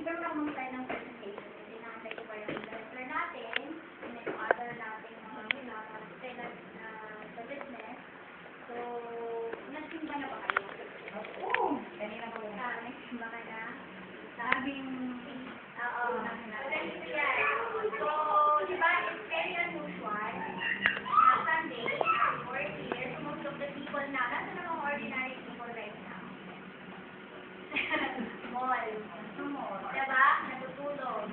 nagkaroon ako tayo ng presentation. Kasi nakantay ko pa yung investor natin, and then yung other natin sa business. So, nagsimba na ba kayo? Oo. Kanina pa lang. Nagsimba ka na? Sabing, Oo. Ganito yan. So, di ba, it's very unusual na Sunday, or here, most of the people na, nasa na mga ordinary people right now? Mall. Diba? Natutulog.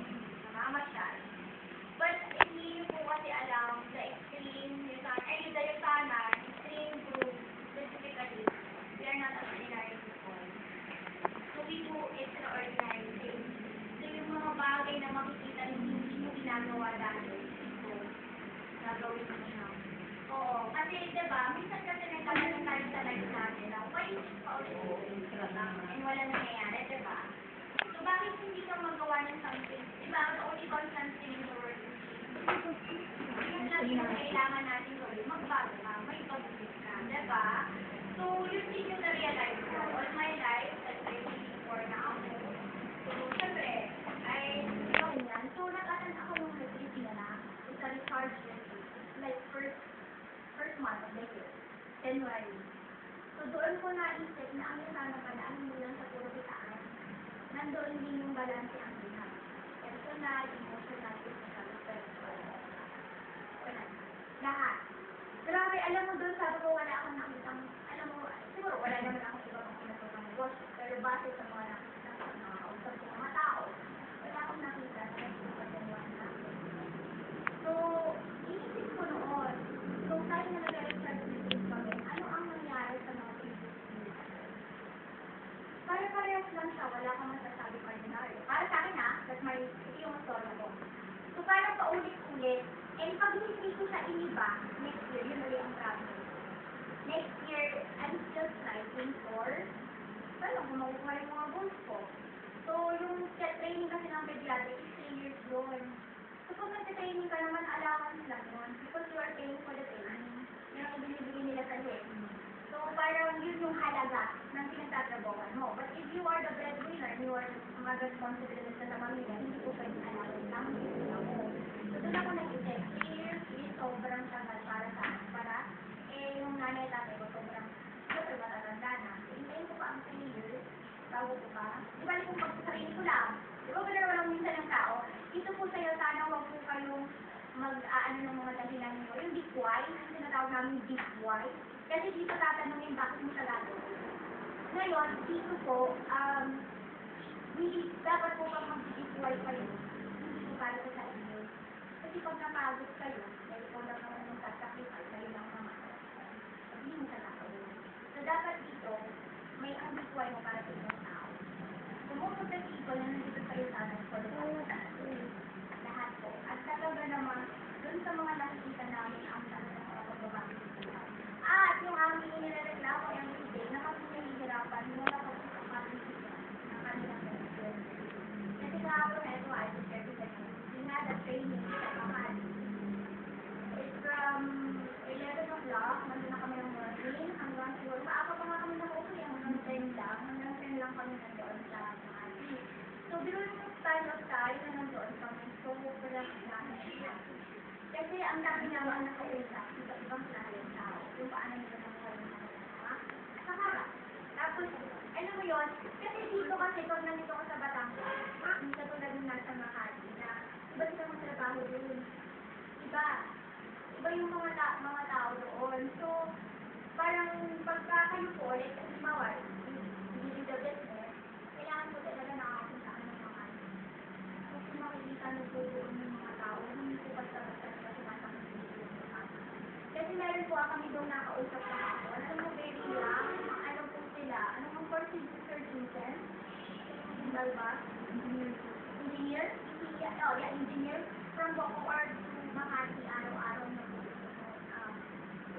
Namamasyal. But, hindi nyo po kasi alam the extreme, yung sana, extreme group, specifically, we are not ordinary people. So, we do extraordinary things. So, yung mga bagay na makikita hindi mo ginagawa dati, so, gagawin mo siya. Oo. Kasi, diba, minsan kasi nagkakaroon tayo sa life natin na, why is it paulit-ulit? And wala nangyayari, diba? So, bakit hindi ka magawa ng something? Diba, the only constant thing in the world is yung lagi na kailangan natin gawin, magbago ka, may pag-ibig ka, diba? So, yun din yung na-realize ko. All my life, like 24 na ako. So, syempre, ay, gawin yan. So, nag-attend ako ng retreat na, it's a recharge retreat. Like, first month of the year, January. So, doon ko naisip na ang sana pala, ang mulang sa puro kitaan. Nandoon din yung balance ang lahat. Personal, emotional, physical, spiritual. Lahat. Grabe, alam mo doon, sabi ko wala akong nakitang, alam mo, siguro wala naman akong ibang pinatulong ng negosyo, pero base sa mga nakita ko, mga kausap ko, mga tao, wala akong nakita na nagpapagawa na. So, inisip ko noon, so tayo na nag-recharge kami, ano ang nangyari sa mga previous years? Pare-parehas lang siya, wala akong masasabi ordinary. Para sa akin that's my, ito yung story ko. So, parang paulit-ulit, and pag hindi ko siya iniba, next year, yun ulit ang problem. Next year, I'm still striving for, paano kung makukuha yung mga goals ko. So, yung training kasi ng pediatric is 3 years yun. So, pag nag-training ka naman, allowance lang yun. Because you are paying for the training. Yun ang binibigay nila sa head. So, parang yun yung halaga ng pinagtatrabawan mo. But if you are the breadwinner, you are mag-responsibility sa pamilya, hindi ko pwede allowance lang. So, doon ako nag-isip. 3 years is sobrang tagal para sa akin. Yung nanay tatay ko sobrang matatanda na. Hintayin ko pa ang 3 years bago ko pa. Di ba kung pagsasabihin ko lang, di ba wala walang minsan ng tao, dito po sa'yo sana huwag po kayong mag-aano ng mga dahilan nyo. Yung deep why, yung sinatawag namin deep why. Kasi dito tatanungin bakit mo siya gagawin. Ngayon, dito po, hindi dapat po pag mag-deep why kayo, hindi po para sa inyo. Kasi pag napagod kayo, dahil po lang naman ng sasacrifice, kayo lang naman. Hindi mo siya gagawin. So, dapat dito, may ang deep why mo para sa ibang tao. So, most of the people na nandito kayo sa atin for the lahat po. At talaga naman, dun sa mga nakikita namin ang talaga mga pagbabago sa buhay. At yung aming nilareklamo everyday na kami nahihirapan mula pag-usapan ng kanilang person. Kasi kahapon ito ay we had a training sa Mahal. It's from 11 o'clock, nandun na kami ng morning, hanggang siguro, maaga pa nga kami nakauwi, hanggang 10 lang, hanggang 10 lang kami nandoon sa Mahal. So, during yung time of tayo na nandoon kami, so, kasi ang dami naman nakausap, iba-ibang klase ng tao, kung paano nila nakuha yung mga nakaharap. Tapos, alam mo yun, kasi dito kasi, pag nandito ko sa Batangas, hindi ka tulad ng nasa Makati, na iba sila magtrabaho doon. Iba. Iba yung mga tao doon. So, parang pagka kayo po ulit, kasi mawar, hindi the business, kailangan po talaga nakakapunta ka ng mga kasi makikita nyo po doon yung mga tao, hindi po basta-basta nila sumasakit dito yung mga. Kasi meron po kami doon nakausap na ako. Alam mo, very lang, ano po sila, ano ang course si Sir Vincent? Simbal ba? Engineer? Oh, yeah, engineer. From Bacoor to Makati, araw-araw na po.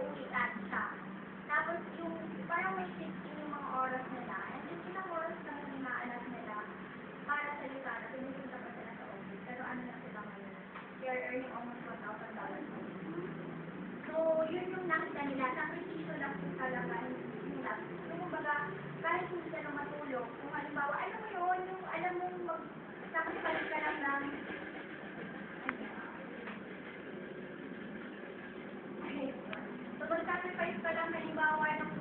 Uwian siya. Tapos yung, parang may shifting yung mga oras nila. And then ilang oras lang yung inaalat nila para sa likara. Pinupunta pa sila sa office. Pero ano na sila ngayon? They are earning almost $1,000. So, yun yung nakita nila. Sakripisyo lang po talaga nila. So, kumbaga, kahit hindi ka na matulog, kung halimbawa, alam mo yun, yung alam mong mag-sacrifice ka lang ng so, mag-sacrifice ka lang halimbawa ng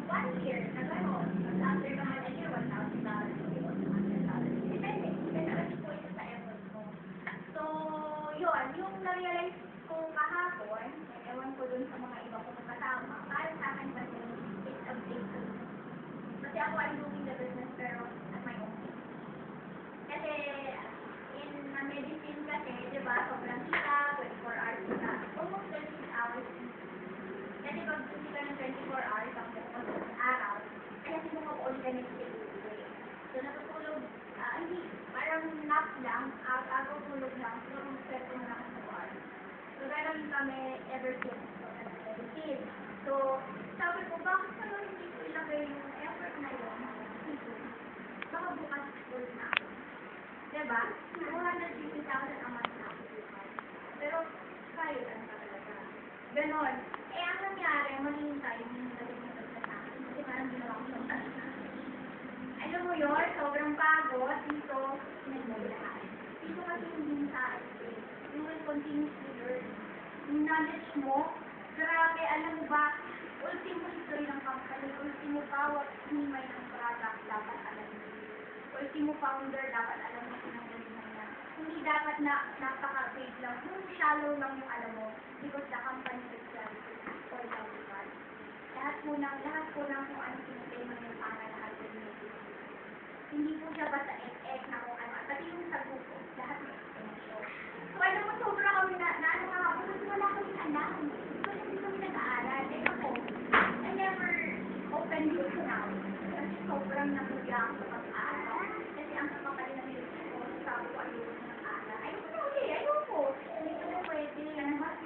1 year na gano'n. Tapos after naman a year, $1,000 o $100. Depende. Depende po ito sa effort mo. So, yun. Yung na-realize ko kahapon, ewan ko dun sa mga iba kong kasama, para sa akin kasi, it's a big thing. Kasi ako, I'm doing the business pero at my own pace. Kasi, in medicine kasi, di ba, sobrang kita, 24 hours kita, almost 36 hours. Kasi pag hindi ka ng 24 hours, ang buong araw, kaya hindi mo ka-all the next day uwi. So, natutulog, hindi, parang nap lang, agaw tulog lang, so, pwede mo lang 2 hours. So, gano'n kami ever since medicine. So, sabi ko, bakit naman hindi ko ilagay yung effort na yun? Baka bukas full na ako. Diba? 250,000 ang month na ako bukas. Pero, kaya lang talaga. Ganon. Eh, ang nangyari, mali yung timing na naging sa akin. Kasi parang ginawa ko yung alam mo yun, sobrang pagod. Dito, nagmulahan. Dito kasi hindi sa akin. You will continuously learn. Yung knowledge mo, grabe, alam mo ba, ultimo history ng company, ultimo bawat himay ng product, dapat alam mo. Ultimo founder, dapat alam mo kung ang galingan na. Hindi dapat na napaka-vague lang, yung shallow lang yung alam mo, because the company itself is all about. Lahat po ng kung ano sinitema yung para lahat po yung hindi po siya basta ek na kung ano, pati yung sagot ko, lahat may explanation. So, alam mo, sobra kami na ano nga ako, kasi wala kaming alam. Kasi hindi kami nag-aaral. Eh ako, I never opened book now. Kasi sobrang nakuya ako sa pag-aaral. Kasi ang kapapalin na nilip ko, sabi ko ayoko na ng-aaral. Ayoko. Hindi ko na pwede.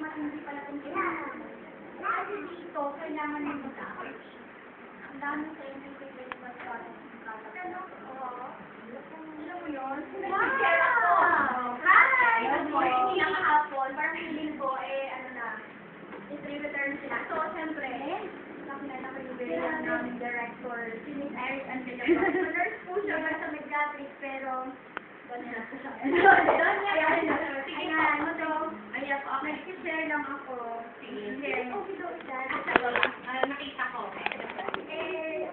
Mas hindi pala kung kailangan. Kasi dito, kailangan mo mag-aaral. Ang daming scientific relevant products. Ano? Oo. Alam mo yun? Nag-share ako. Hi! Good morning. Nakahapon. Parang feeling ko, ano na, distributor na sila. So, siyempre, nakilala ko yung very namin director, si Miss Iris Angela. So, nurse po siya sa Mediatrix, pero doon niya po siya. Doon niya. Ayan. So, ayan po. Nag-share lang ako. Sige. Okay daw isa. Nakita ko. Eh,